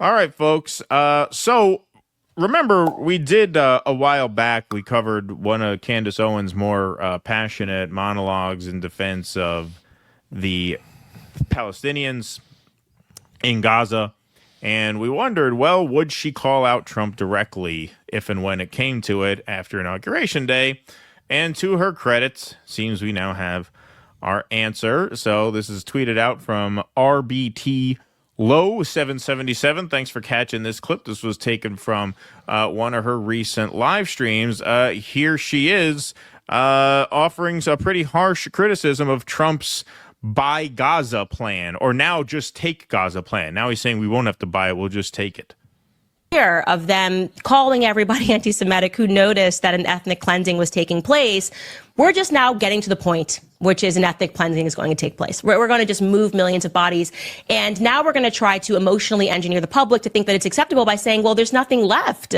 All right, folks. So remember, we did a while back, we covered one of Candace Owens' more passionate monologues in defense of the Palestinians in Gaza. And we wondered, well, would she call out Trump directly if and when it came to it after Inauguration Day? And to her credit, seems we now have our answer. So this is tweeted out from RBT Low 777. Thanks for catching this clip. This was taken from one of her recent live streams. Here she is offering a pretty harsh criticism of Trump's buy Gaza plan, or now just take Gaza plan. Now he's saying we won't have to buy it, we'll just take it. Of them calling everybody anti-Semitic who noticed that an ethnic cleansing was taking place. We're just now getting to the point, which is an ethnic cleansing is going to take place. We're going to just move millions of bodies. And now we're going to try to emotionally engineer the public to think that it's acceptable by saying, well, there's nothing left.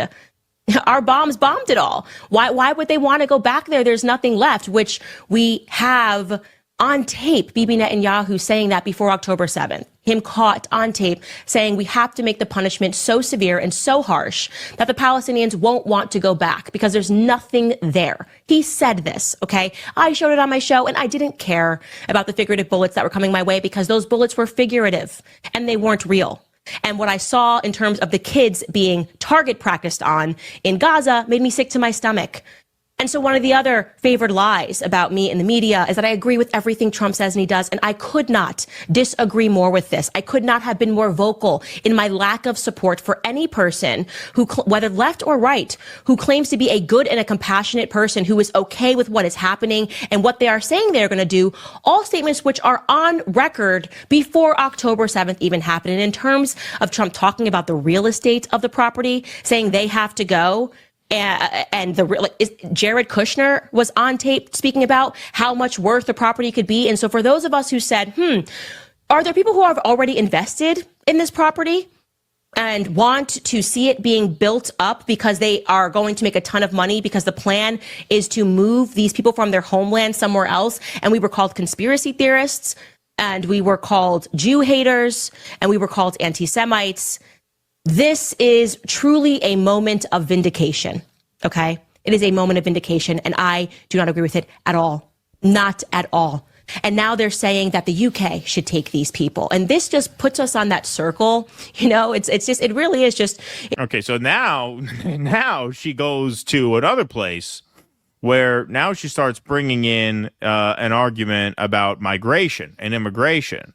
Our bombs bombed it all. Why would they want to go back there? There's nothing left, which we have on tape, Bibi Netanyahu saying that before October 7th, him caught on tape saying we have to make the punishment so severe and so harsh that the Palestinians won't want to go back because there's nothing there. He said this, okay? I showed it on my show and I didn't care about the figurative bullets that were coming my way because those bullets were figurative and they weren't real. And what I saw in terms of the kids being target practiced on in Gaza made me sick to my stomach. And so one of the other favored lies about me in the media is that I agree with everything Trump says and he does. And I could not disagree more with this. I could not have been more vocal in my lack of support for any person who, whether left or right, who claims to be a good and a compassionate person who is okay with what is happening and what they are saying they're going to do. All statements which are on record before October 7th even happened. And in terms of Trump talking about the real estate of the property, saying they have to go, and Jared Kushner was on tape speaking about how much worth the property could be. And so for those of us who said, are there people who have already invested in this property and want to see it being built up because they are going to make a ton of money because the plan is to move these people from their homeland somewhere else? And we were called conspiracy theorists, and we were called Jew haters, and we were called anti-Semites. This is truly a moment of vindication, okay? It is a moment of vindication, and I do not agree with it at all. Not at all. And now they're saying that the UK should take these people. And this just puts us on that circle. You know, it really is just. Okay, so now she goes to another place where now she starts bringing in an argument about migration and immigration,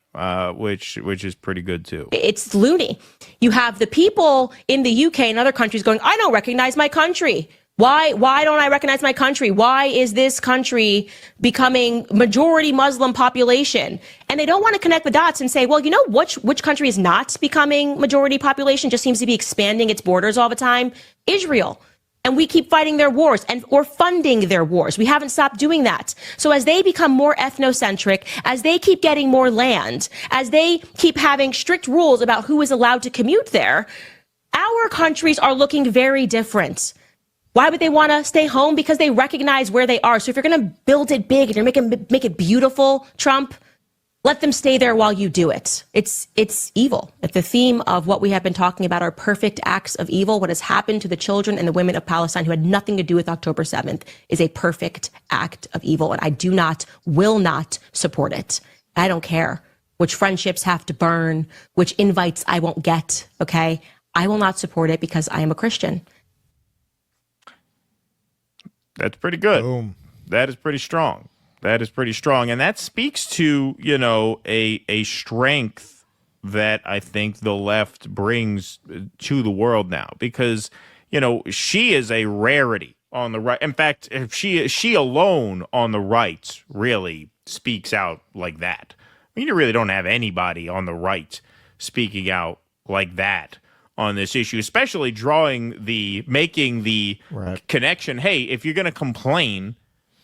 which is pretty good too. It's loony. You have the people in the UK and other countries going, I don't recognize my country. Why don't I recognize my country? Why is this country becoming majority Muslim population? And they don't want to connect the dots and say, well, you know, which country is not becoming majority population, just seems to be expanding its borders all the time? Israel. And we keep fighting their wars or funding their wars. We haven't stopped doing that. So as they become more ethnocentric, as they keep getting more land, as they keep having strict rules about who is allowed to commute there, our countries are looking very different. Why would they want to stay home? Because they recognize where they are. So if you're going to build it big and you're make it beautiful, Trump, let them stay there while you do it. It's evil. If the theme of what we have been talking about are perfect acts of evil, what has happened to the children and the women of Palestine who had nothing to do with October 7th is a perfect act of evil. And I will not support it. I don't care which friendships have to burn, which invites I won't get. Okay. I will not support it because I am a Christian. That's pretty good. Boom. That is pretty strong. That is pretty strong. And that speaks to, you know, a strength that I think the left brings to the world now, because, you know, she is a rarity on the right. In fact, if she alone on the right really speaks out like that. I mean, you really don't have anybody on the right speaking out like that on this issue, especially making the connection. Hey, if you're going to complain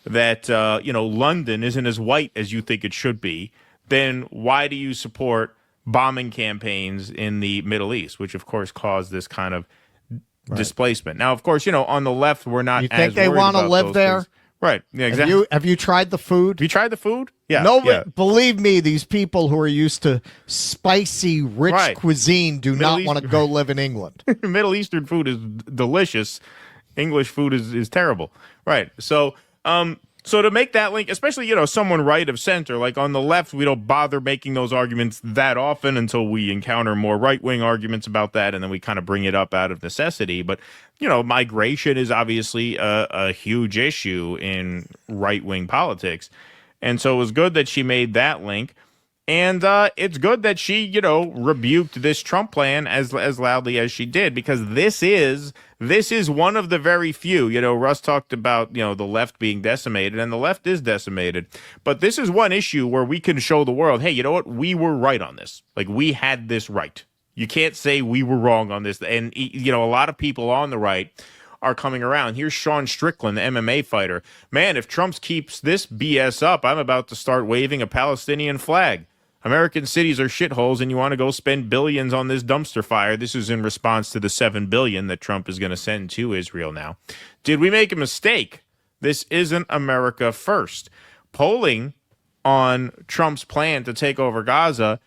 that, you know, London isn't as white as you think it should be, then why do you support bombing campaigns in the Middle East, which of course caused this kind of displacement? Now, of course, you know, on the left, we're not. You think they want to live there? Things. Right. Yeah, exactly. Have you tried the food? Have you tried the food? Yeah, Nobody, yeah. believe me, these people who are used to spicy, rich Right. cuisine do Middle not want to East- go live in England. Middle Eastern food is delicious. English food is terrible. Right. So to make that link, especially, someone right of center, like on the left, we don't bother making those arguments that often until we encounter more right-wing arguments about that, and then we kind of bring it up out of necessity. But, migration is obviously a huge issue in right-wing politics. And so it was good that she made that link. And it's good that she, rebuked this Trump plan as loudly as she did, because this is one of the very few. Russ talked about, the left being decimated, and the left is decimated. But this is one issue where we can show the world, hey, you know what? We were right on this. Like, we had this right. You can't say we were wrong on this. And, a lot of people on the right are coming around. Here's Sean Strickland, the MMA fighter. Man, if Trump keeps this BS up, I'm about to start waving a Palestinian flag. American cities are shitholes, and you want to go spend billions on this dumpster fire. This is in response to the $7 billion that Trump is going to send to Israel now. Did we make a mistake? This isn't America first. Polling on Trump's plan to take over Gaza,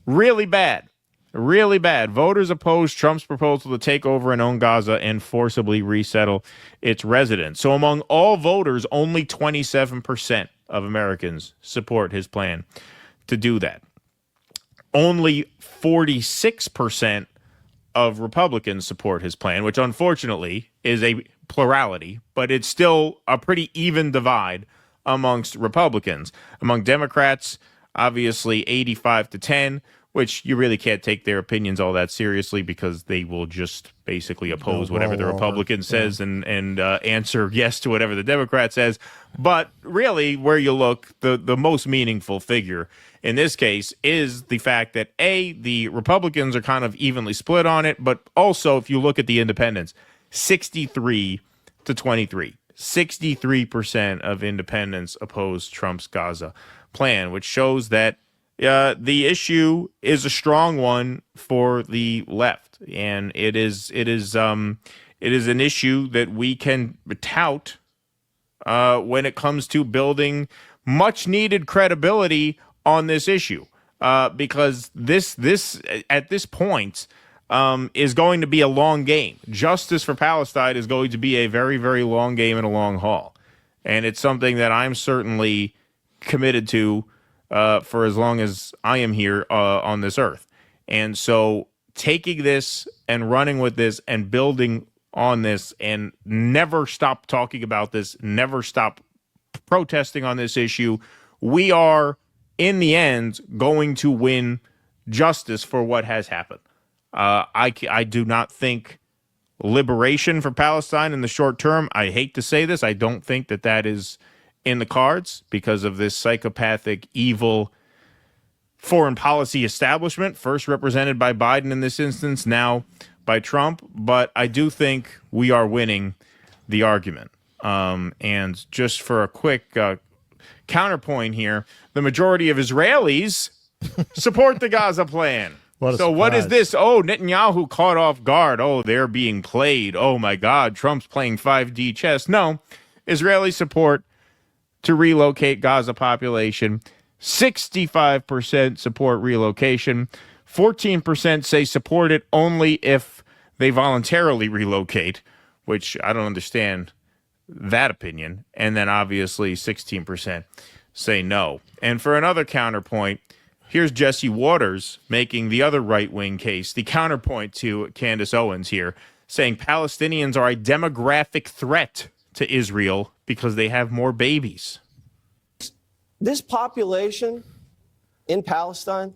really bad. Really bad. Voters opposed Trump's proposal to take over and own Gaza and forcibly resettle its residents. So among all voters, only 27% of Americans support his plan to do that. Only 46% of Republicans support his plan, which unfortunately is a plurality, but it's still a pretty even divide amongst Republicans. Among Democrats, obviously 85-10, which you really can't take their opinions all that seriously, because they will just basically oppose whatever the Republican says and answer yes to whatever the Democrat says. But really, where you look, the most meaningful figure in this case is the fact that, A, the Republicans are kind of evenly split on it, but also if you look at the independents, 63-23. 63% of independents oppose Trump's Gaza plan, which shows that the issue is a strong one for the left, and it is an issue that we can tout when it comes to building much needed credibility on this issue, because this at this point is going to be a long game. Justice for Palestine is going to be a very, very long game and a long haul, and it's something that I'm certainly committed to for as long as I am here on this earth. And so taking this and running with this and building on this and never stop talking about this, never stop protesting on this issue, we are, in the end, going to win justice for what has happened. I do not think liberation for Palestine in the short term, I hate to say this, I don't think that is in the cards because of this psychopathic, evil foreign policy establishment, first represented by Biden in this instance, now by Trump. But I do think we are winning the argument. And just for a quick counterpoint here, the majority of Israelis support the Gaza plan. So what is this? Oh, Netanyahu caught off guard. Oh, they're being played. Oh, my God, Trump's playing 5D chess. No, Israeli support to relocate Gaza population. 65% support relocation. 14% say support it only if they voluntarily relocate, which I don't understand that opinion. And then obviously 16% say no. And for another counterpoint, here's Jesse Waters making the other right-wing case, the counterpoint to Candace Owens here, saying Palestinians are a demographic threat to Israel because they have more babies. This population in Palestine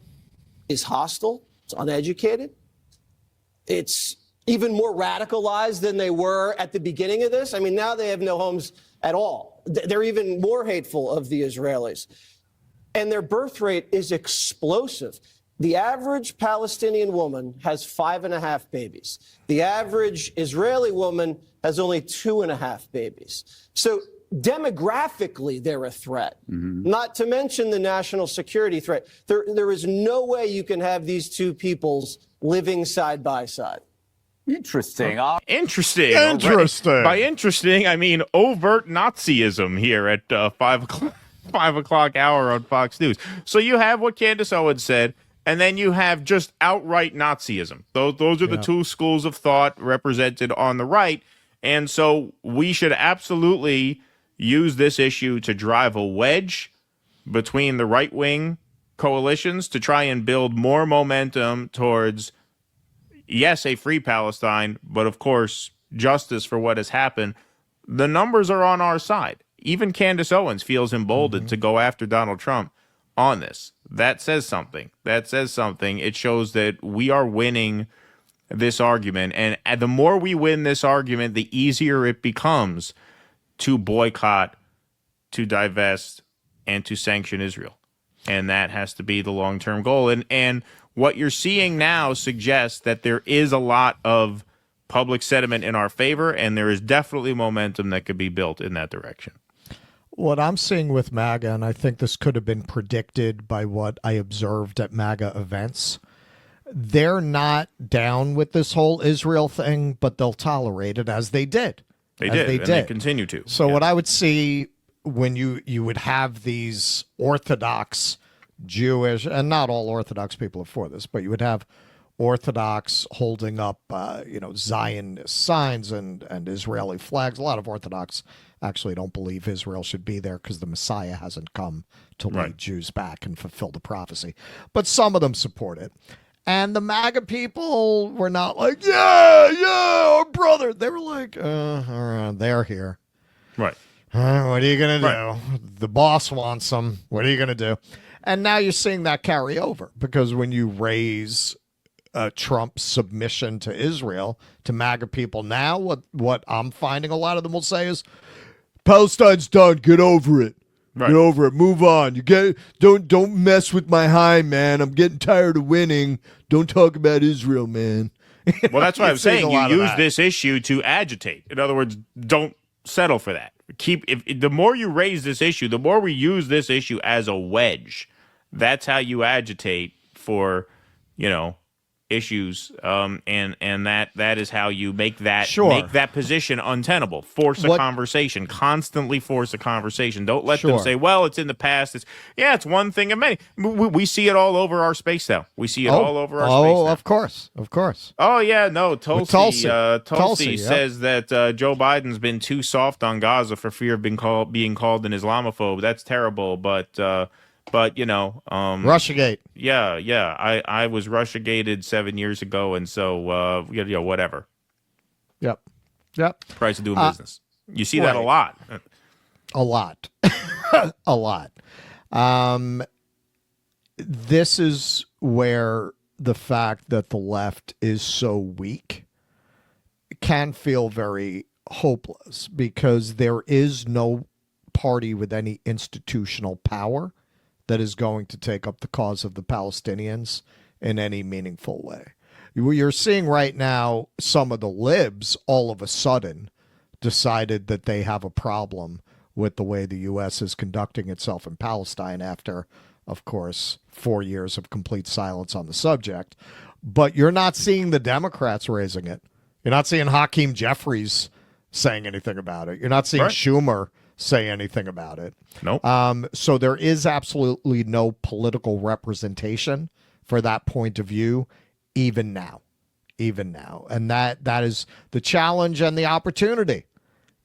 is hostile, it's uneducated, it's even more radicalized than they were at the beginning of this. I mean, now they have no homes at all. They're even more hateful of the Israelis. And their birth rate is explosive. The average Palestinian woman has 5.5 babies. The average Israeli woman has only 2.5 babies. So demographically, they're a threat, not to mention the national security threat. There is no way you can have these two peoples living side by side. Interesting. Interesting. By interesting, I mean overt Nazism here at 5 o'clock. 5 o'clock hour on Fox News. So you have what Candace Owens said, and then you have just outright Nazism. Those are the two schools of thought represented on the right. And so we should absolutely use this issue to drive a wedge between the right-wing coalitions to try and build more momentum towards, yes, a free Palestine, but of course, justice for what has happened. The numbers are on our side. Even Candace Owens feels emboldened to go after Donald Trump on this. That says something. It shows that we are winning this argument. And the more we win this argument, the easier it becomes to boycott, to divest, and to sanction Israel. And that has to be the long-term goal. And what you're seeing now suggests that there is a lot of public sentiment in our favor, and there is definitely momentum that could be built in that direction. What I'm seeing with MAGA, and I think this could have been predicted by what I observed at MAGA events, they're not down with this whole Israel thing, but they'll tolerate it as they did. They continue to. So what I would see when you would have these Orthodox Jewish, and not all Orthodox people are for this, but you would have Orthodox holding up, Zionist signs and Israeli flags. A lot of Orthodox actually don't believe Israel should be there because the Messiah hasn't come to lead Jews back and fulfill the prophecy. But some of them support it. And the MAGA people were not like, yeah, our brother. They were like, all right, they're here. Right. What are you going to do? The boss wants them. What are you going to do? And now you're seeing that carry over because when you raise Trump's submission to Israel, to MAGA people now, what I'm finding a lot of them will say is, Palestine's done. Get over it. Right. Get over it. Move on. Don't mess with my high, man. I'm getting tired of winning. Don't talk about Israel, man. Well, that's what I'm saying. You use this issue to agitate. In other words, don't settle for that. The more you raise this issue, the more we use this issue as a wedge. That's how you agitate for, issues, and that is how you make that position untenable. Constantly force a conversation. Don't let them say, "Well, it's in the past." It's one thing of many. We see it all over our space now. We see it all over our space now. Of course. Oh yeah, no. Tulsi says that Joe Biden's been too soft on Gaza for fear of being called an Islamophobe. That's terrible, but Russiagate. Yeah. I was Russiagated 7 years ago, and so whatever. Yep. Price of doing business. You see that a lot. A lot. A lot. This is where the fact that the left is so weak can feel very hopeless because there is no party with any institutional power that is going to take up the cause of the Palestinians in any meaningful way. You're seeing right now some of the libs all of a sudden decided that they have a problem with the way the U.S. is conducting itself in Palestine after, of course, 4 years of complete silence on the subject. But you're not seeing the Democrats raising it. You're not seeing Hakeem Jeffries saying anything about it. You're not seeing Schumer say anything about it. Nope. So there is absolutely no political representation for that point of view, even now. And that is the challenge and the opportunity.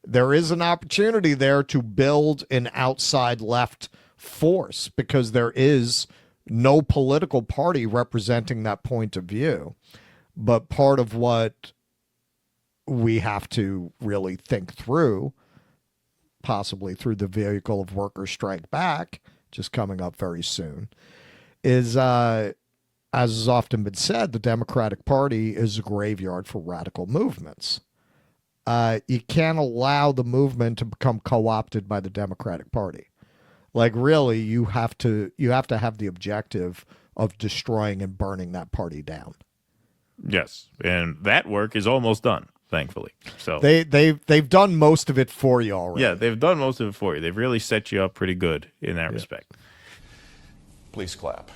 There is an opportunity there to build an outside left force because there is no political party representing that point of view. But part of what we have to really think through, possibly through the vehicle of Workers' Strike Back, just coming up very soon, is, as has often been said, the Democratic Party is a graveyard for radical movements. You can't allow the movement to become co-opted by the Democratic Party. Like, really, you have to have the objective of destroying and burning that party down. Yes, and that work is almost done, thankfully. So they've done most of it for you already. Yeah, they've done most of it for you. They've really set you up pretty good in that respect. Please clap.